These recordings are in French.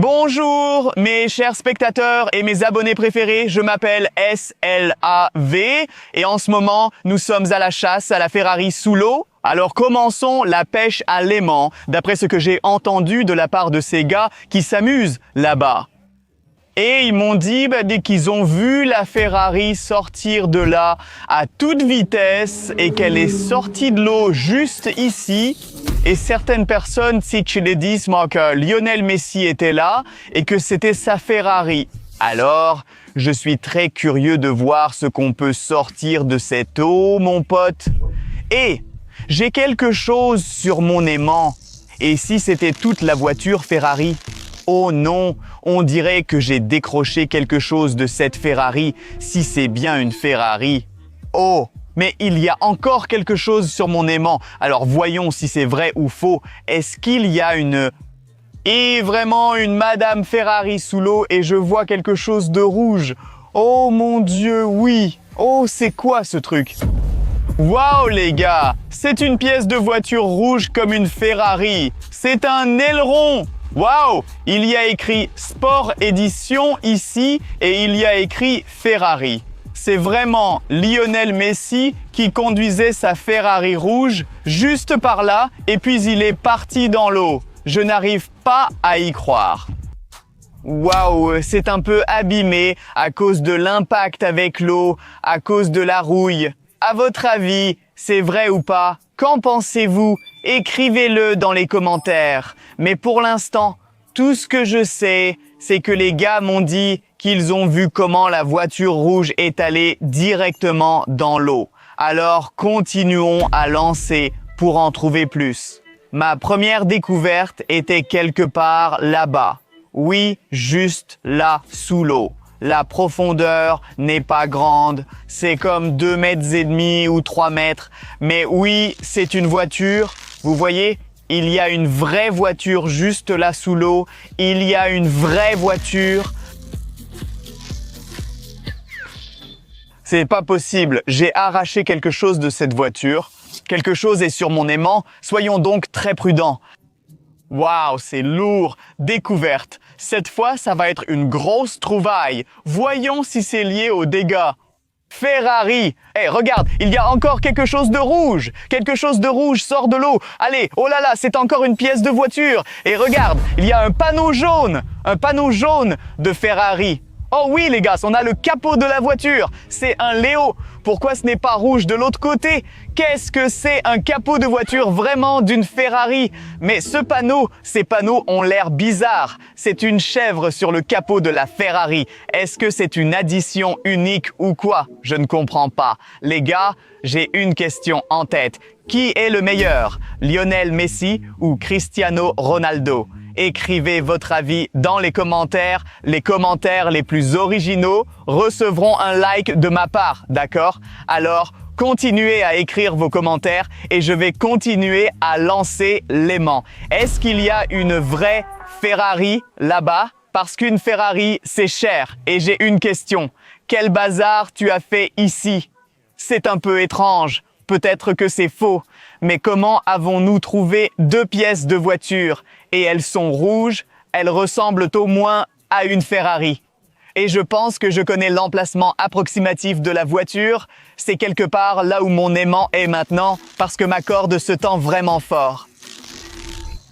Bonjour mes chers spectateurs et mes abonnés préférés, je m'appelle SLAV et en ce moment nous sommes à la chasse à la Ferrari sous l'eau. Alors commençons la pêche à l'aimant, d'après ce que j'ai entendu de la part de ces gars qui s'amusent là-bas. Et ils m'ont dit dès qu'ils ont vu la Ferrari sortir de là à toute vitesse et qu'elle est sortie de l'eau juste ici. Et certaines personnes disent que Lionel Messi était là et que c'était sa Ferrari. Alors, je suis très curieux de voir ce qu'on peut sortir de cette eau, mon pote. Et j'ai quelque chose sur mon aimant. Et si c'était toute la voiture Ferrari? Oh non, on dirait que j'ai décroché quelque chose de cette Ferrari, si c'est bien une Ferrari. Oh, mais il y a encore quelque chose sur mon aimant. Alors voyons si c'est vrai ou faux. Est-ce qu'il y a vraiment une Madame Ferrari sous l'eau et je vois quelque chose de rouge? Oh mon Dieu, oui. Oh, c'est quoi ce truc? Waouh les gars, c'est une pièce de voiture rouge comme une Ferrari. C'est un aileron. Waouh! Il y a écrit Sport Édition ici et il y a écrit Ferrari. C'est vraiment Lionel Messi qui conduisait sa Ferrari rouge juste par là et puis il est parti dans l'eau. Je n'arrive pas à y croire. Waouh, c'est un peu abîmé à cause de l'impact avec l'eau, à cause de la rouille. À votre avis, c'est vrai ou pas? Qu'en pensez-vous? Écrivez-le dans les commentaires. Mais pour l'instant, tout ce que je sais, c'est que les gars m'ont dit qu'ils ont vu comment la voiture rouge est allée directement dans l'eau. Alors, continuons à lancer pour en trouver plus. Ma première découverte était quelque part là-bas. Oui, juste là, sous l'eau. La profondeur n'est pas grande, c'est comme 2,5 mètres ou 3 mètres. Mais oui, c'est une voiture. Vous voyez, il y a une vraie voiture juste là sous l'eau. Il y a une vraie voiture. C'est pas possible, j'ai arraché quelque chose de cette voiture. Quelque chose est sur mon aimant, soyons donc très prudents. Waouh, c'est lourd. Découverte. Cette fois, ça va être une grosse trouvaille. Voyons si c'est lié aux dégâts. Ferrari. Regarde, il y a encore quelque chose de rouge. Quelque chose de rouge sort de l'eau. Allez, oh là là, c'est encore une pièce de voiture. Et regarde, il y a un panneau jaune. Un panneau jaune de Ferrari. Oh oui les gars, on a le capot de la voiture. C'est un Léo. Pourquoi ce n'est pas rouge de l'autre côté? Qu'est-ce que c'est un capot de voiture vraiment d'une Ferrari? Mais ces panneaux ont l'air bizarres. C'est une chèvre sur le capot de la Ferrari. Est-ce que c'est une addition unique ou quoi? Je ne comprends pas. Les gars, j'ai une question en tête. Qui est le meilleur? Lionel Messi ou Cristiano Ronaldo? Écrivez votre avis dans les commentaires. Les commentaires les plus originaux recevront un like de ma part, d'accord? Alors, continuez à écrire vos commentaires et je vais continuer à lancer l'aimant. Est-ce qu'il y a une vraie Ferrari là-bas? Parce qu'une Ferrari, c'est cher. Et j'ai une question. Quel bazar tu as fait ici? C'est un peu étrange. Peut-être que c'est faux. Mais comment avons-nous trouvé 2 pièces de voiture? Et elles sont rouges, elles ressemblent au moins à une Ferrari. Et je pense que je connais l'emplacement approximatif de la voiture. C'est quelque part là où mon aimant est maintenant, parce que ma corde se tend vraiment fort.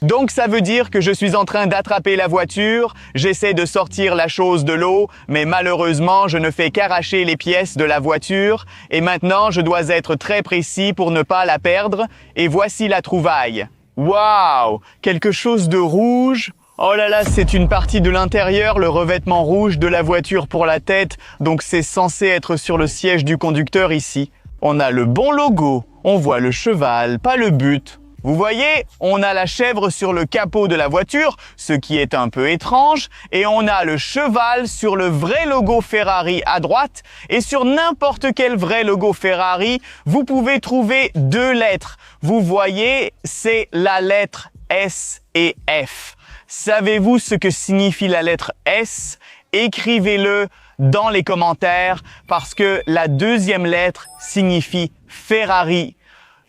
Donc ça veut dire que je suis en train d'attraper la voiture, j'essaie de sortir la chose de l'eau, mais malheureusement je ne fais qu'arracher les pièces de la voiture. Et maintenant je dois être très précis pour ne pas la perdre. Et voici la trouvaille. Waouh! Quelque chose de rouge. Oh là là, c'est une partie de l'intérieur, le revêtement rouge de la voiture pour la tête. Donc c'est censé être sur le siège du conducteur ici. On a le bon logo, on voit le cheval, pas le but. Vous voyez, on a la chèvre sur le capot de la voiture, ce qui est un peu étrange, et on a le cheval sur le vrai logo Ferrari à droite, et sur n'importe quel vrai logo Ferrari, vous pouvez trouver 2 lettres. Vous voyez, c'est la lettre S et F. Savez-vous ce que signifie la lettre S? Écrivez-le dans les commentaires, parce que la 2e lettre signifie Ferrari.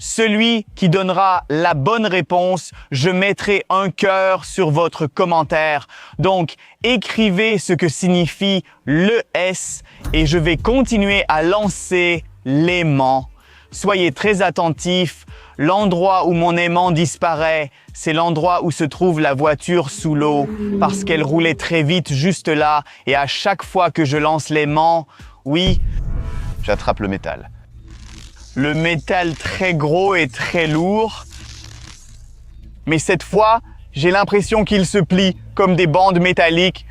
Celui qui donnera la bonne réponse, je mettrai un cœur sur votre commentaire. Donc, écrivez ce que signifie le S et je vais continuer à lancer l'aimant. Soyez très attentifs. L'endroit où mon aimant disparaît, c'est l'endroit où se trouve la voiture sous l'eau parce qu'elle roulait très vite juste là et à chaque fois que je lance l'aimant, oui, j'attrape le métal. Le métal très gros et très lourd. Mais cette fois, j'ai l'impression qu'il se plie comme des bandes métalliques.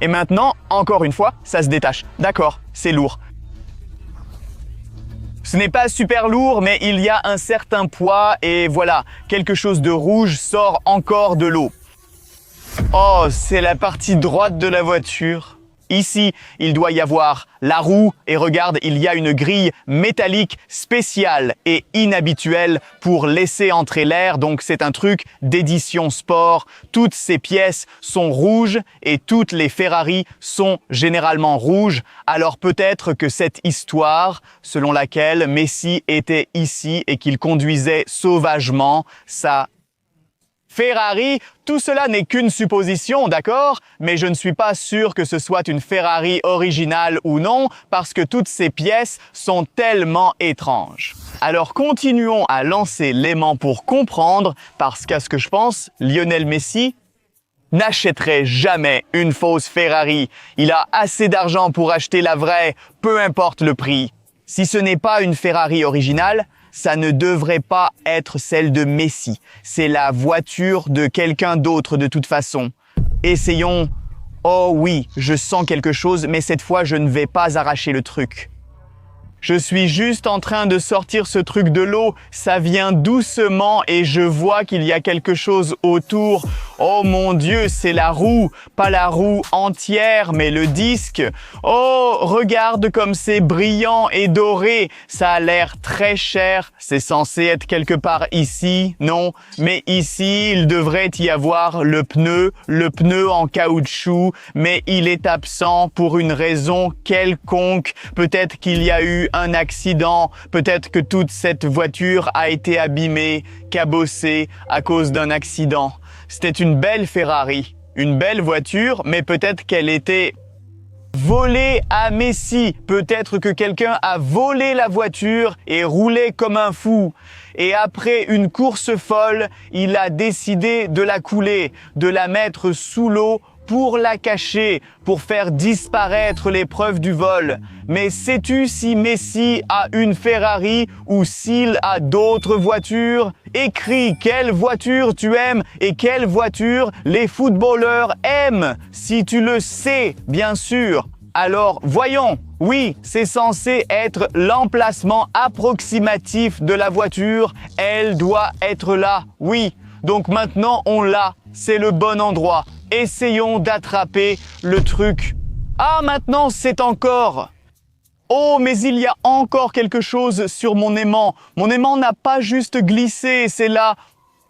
Et maintenant, encore une fois, ça se détache. D'accord, c'est lourd. Ce n'est pas super lourd, mais il y a un certain poids et voilà, quelque chose de rouge sort encore de l'eau. Oh, c'est la partie droite de la voiture. Ici, il doit y avoir la roue et regarde, il y a une grille métallique spéciale et inhabituelle pour laisser entrer l'air. Donc, c'est un truc d'édition sport. Toutes ces pièces sont rouges et toutes les Ferrari sont généralement rouges. Alors, peut-être que cette histoire, selon laquelle Messi était ici et qu'il conduisait sauvagement sa Ferrari, tout cela n'est qu'une supposition, d'accord? Mais je ne suis pas sûr que ce soit une Ferrari originale ou non, parce que toutes ces pièces sont tellement étranges. Alors continuons à lancer l'aimant pour comprendre, parce qu'à ce que je pense, Lionel Messi n'achèterait jamais une fausse Ferrari. Il a assez d'argent pour acheter la vraie, peu importe le prix. Si ce n'est pas une Ferrari originale, ça ne devrait pas être celle de Messi. C'est la voiture de quelqu'un d'autre de toute façon. Essayons. Oh oui, je sens quelque chose, mais cette fois, je ne vais pas arracher le truc. Je suis juste en train de sortir ce truc de l'eau. Ça vient doucement et je vois qu'il y a quelque chose autour. Oh mon Dieu, c'est la roue. Pas la roue entière, mais le disque. Oh, regarde comme c'est brillant et doré. Ça a l'air très cher. C'est censé être quelque part ici, non? Mais ici, il devrait y avoir le pneu en caoutchouc, mais il est absent pour une raison quelconque. Peut-être qu'il y a eu un accident, peut-être que toute cette voiture a été abîmée, cabossée à cause d'un accident. C'était une belle Ferrari, une belle voiture, mais peut-être qu'elle était volée à Messi. Peut-être que quelqu'un a volé la voiture et roulé comme un fou. Et après une course folle, il a décidé de la couler, de la mettre sous l'eau pour la cacher, pour faire disparaître les preuves du vol. Mais sais-tu si Messi a une Ferrari ou s'il a d'autres voitures? Écris quelle voiture tu aimes et quelle voiture les footballeurs aiment. Si tu le sais, bien sûr. Alors, voyons. Oui, c'est censé être l'emplacement approximatif de la voiture. Elle doit être là. Oui. Donc maintenant, on l'a. C'est le bon endroit. Essayons d'attraper le truc. Ah, maintenant, c'est encore. Oh, mais il y a encore quelque chose sur mon aimant. Mon aimant n'a pas juste glissé, c'est là.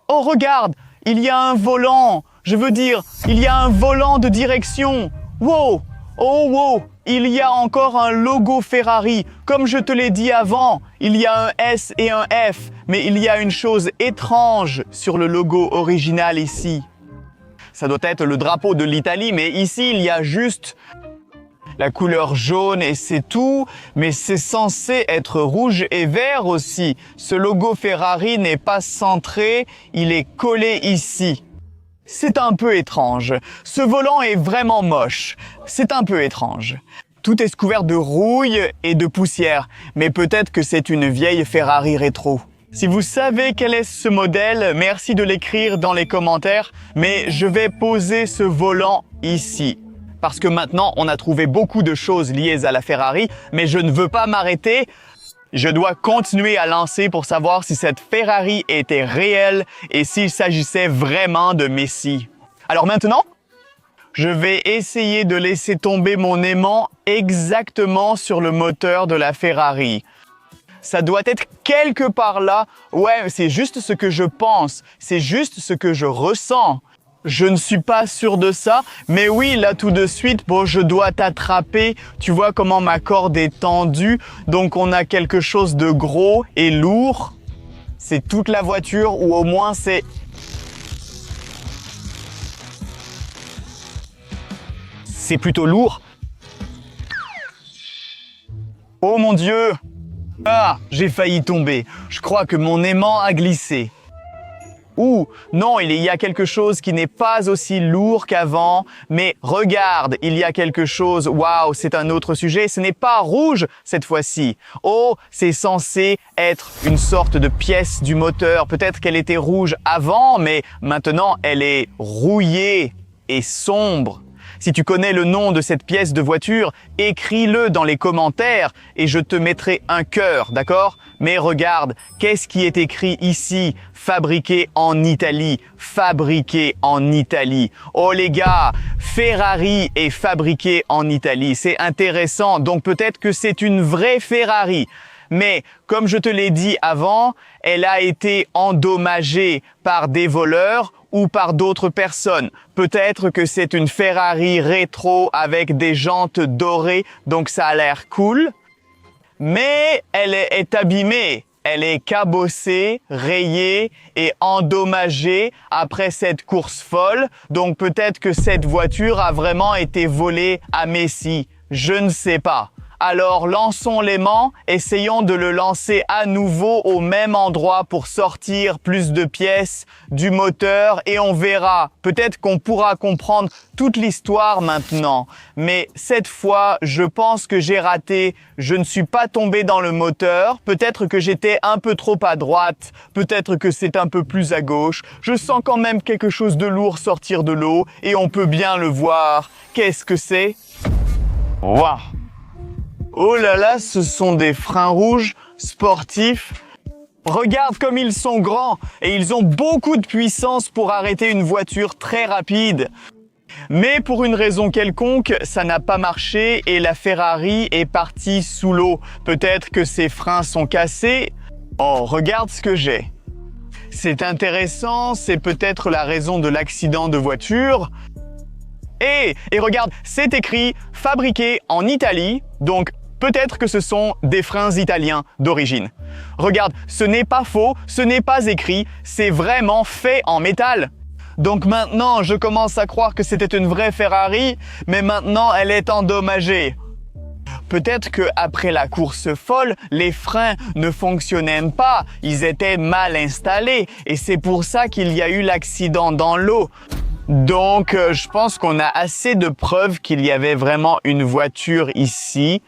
Oh, regarde, il y a un volant. Je veux dire, il y a un volant de direction. Wow! Oh, wow! Il y a encore un logo Ferrari. Comme je te l'ai dit avant, il y a un S et un F. Mais il y a une chose étrange sur le logo original ici. Ça doit être le drapeau de l'Italie, mais ici, il y a juste la couleur jaune et c'est tout. Mais c'est censé être rouge et vert aussi. Ce logo Ferrari n'est pas centré, il est collé ici. C'est un peu étrange. Ce volant est vraiment moche. C'est un peu étrange. Tout est couvert de rouille et de poussière. Mais peut-être que c'est une vieille Ferrari rétro. Si vous savez quel est ce modèle, merci de l'écrire dans les commentaires, mais je vais poser ce volant ici. Parce que maintenant, on a trouvé beaucoup de choses liées à la Ferrari, mais je ne veux pas m'arrêter. Je dois continuer à lancer pour savoir si cette Ferrari était réelle et s'il s'agissait vraiment de Messi. Alors maintenant, je vais essayer de laisser tomber mon aimant exactement sur le moteur de la Ferrari. Ça doit être quelque part là. Ouais, c'est juste ce que je pense. C'est juste ce que je ressens. Je ne suis pas sûr de ça, mais oui, là tout de suite, bon, je dois t'attraper. Tu vois comment ma corde est tendue, donc on a quelque chose de gros et lourd. C'est toute la voiture, ou au moins c'est... C'est plutôt lourd. Oh mon Dieu! Ah, j'ai failli tomber. Je crois que mon aimant a glissé. Ouh, non, il y a quelque chose qui n'est pas aussi lourd qu'avant, mais regarde, il y a quelque chose, waouh, c'est un autre sujet, ce n'est pas rouge cette fois-ci. Oh, c'est censé être une sorte de pièce du moteur, peut-être qu'elle était rouge avant, mais maintenant elle est rouillée et sombre. Si tu connais le nom de cette pièce de voiture, écris-le dans les commentaires et je te mettrai un cœur, d'accord? Mais regarde, qu'est-ce qui est écrit ici? Fabriqué en Italie, fabriqué en Italie. Oh les gars, Ferrari est fabriqué en Italie. C'est intéressant, donc peut-être que c'est une vraie Ferrari. Mais comme je te l'ai dit avant, elle a été endommagée par des voleurs ou par d'autres personnes. Peut-être que c'est une Ferrari rétro avec des jantes dorées, donc ça a l'air cool. Mais elle est abîmée. Elle est cabossée, rayée et endommagée après cette course folle. Donc peut-être que cette voiture a vraiment été volée à Messi. Je ne sais pas. Alors lançons l'aimant, essayons de le lancer à nouveau au même endroit pour sortir plus de pièces du moteur et on verra. Peut-être qu'on pourra comprendre toute l'histoire maintenant. Mais cette fois, je pense que j'ai raté. Je ne suis pas tombé dans le moteur. Peut-être que j'étais un peu trop à droite. Peut-être que c'est un peu plus à gauche. Je sens quand même quelque chose de lourd sortir de l'eau et on peut bien le voir. Qu'est-ce que c'est? Waouh! Oh là là, ce sont des freins rouges sportifs. Regarde comme ils sont grands et ils ont beaucoup de puissance pour arrêter une voiture très rapide. Mais pour une raison quelconque, ça n'a pas marché et la Ferrari est partie sous l'eau. Peut-être que ses freins sont cassés. Oh, regarde ce que j'ai. C'est intéressant, c'est peut-être la raison de l'accident de voiture. Et regarde, c'est écrit « fabriqué en Italie », donc peut-être que ce sont des freins italiens d'origine. Regarde, ce n'est pas faux, ce n'est pas écrit, c'est vraiment fait en métal. Donc maintenant, je commence à croire que c'était une vraie Ferrari, mais maintenant elle est endommagée. Peut-être qu'après la course folle, les freins ne fonctionnaient pas, ils étaient mal installés et c'est pour ça qu'il y a eu l'accident dans l'eau. Donc, je pense qu'on a assez de preuves qu'il y avait vraiment une voiture ici.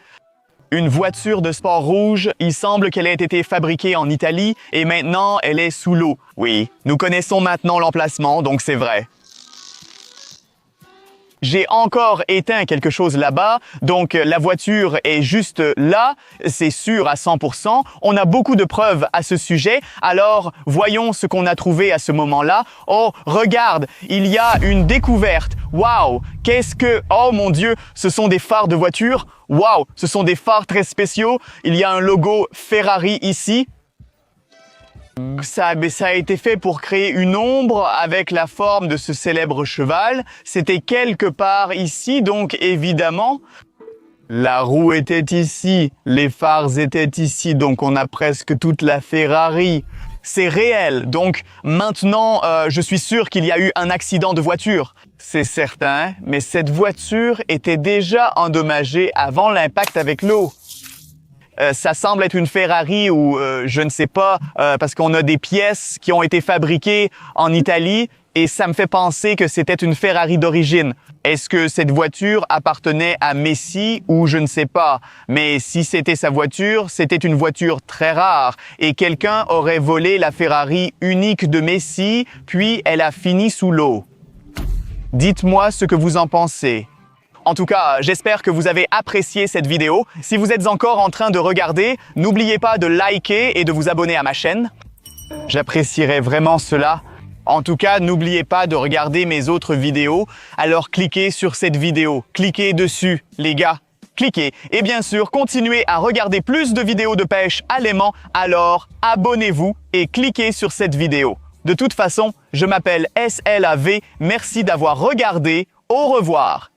Une voiture de sport rouge, il semble qu'elle ait été fabriquée en Italie et maintenant elle est sous l'eau. Oui, nous connaissons maintenant l'emplacement, donc c'est vrai. J'ai encore éteint quelque chose là-bas, donc la voiture est juste là, c'est sûr à 100%. On a beaucoup de preuves à ce sujet, alors voyons ce qu'on a trouvé à ce moment-là. Oh, regarde, il y a une découverte. Waouh, qu'est-ce que... Oh mon Dieu, ce sont des phares de voiture. Waouh, ce sont des phares très spéciaux. Il y a un logo Ferrari ici. Ça a été fait pour créer une ombre avec la forme de ce célèbre cheval. C'était quelque part ici, donc évidemment, la roue était ici, les phares étaient ici, donc on a presque toute la Ferrari. C'est réel, donc maintenant, je suis sûr qu'il y a eu un accident de voiture. C'est certain, mais cette voiture était déjà endommagée avant l'impact avec l'eau. Ça semble être une Ferrari ou je ne sais pas, parce qu'on a des pièces qui ont été fabriquées en Italie et ça me fait penser que c'était une Ferrari d'origine. Est-ce que cette voiture appartenait à Messi ou je ne sais pas? Mais si c'était sa voiture, c'était une voiture très rare et quelqu'un aurait volé la Ferrari unique de Messi, puis elle a fini sous l'eau. Dites-moi ce que vous en pensez. En tout cas, j'espère que vous avez apprécié cette vidéo. Si vous êtes encore en train de regarder, n'oubliez pas de liker et de vous abonner à ma chaîne. J'apprécierais vraiment cela. En tout cas, n'oubliez pas de regarder mes autres vidéos. Alors cliquez sur cette vidéo. Cliquez dessus, les gars. Cliquez. Et bien sûr, continuez à regarder plus de vidéos de pêche à l'aimant. Alors, abonnez-vous et cliquez sur cette vidéo. De toute façon, je m'appelle SLAV, merci d'avoir regardé, au revoir.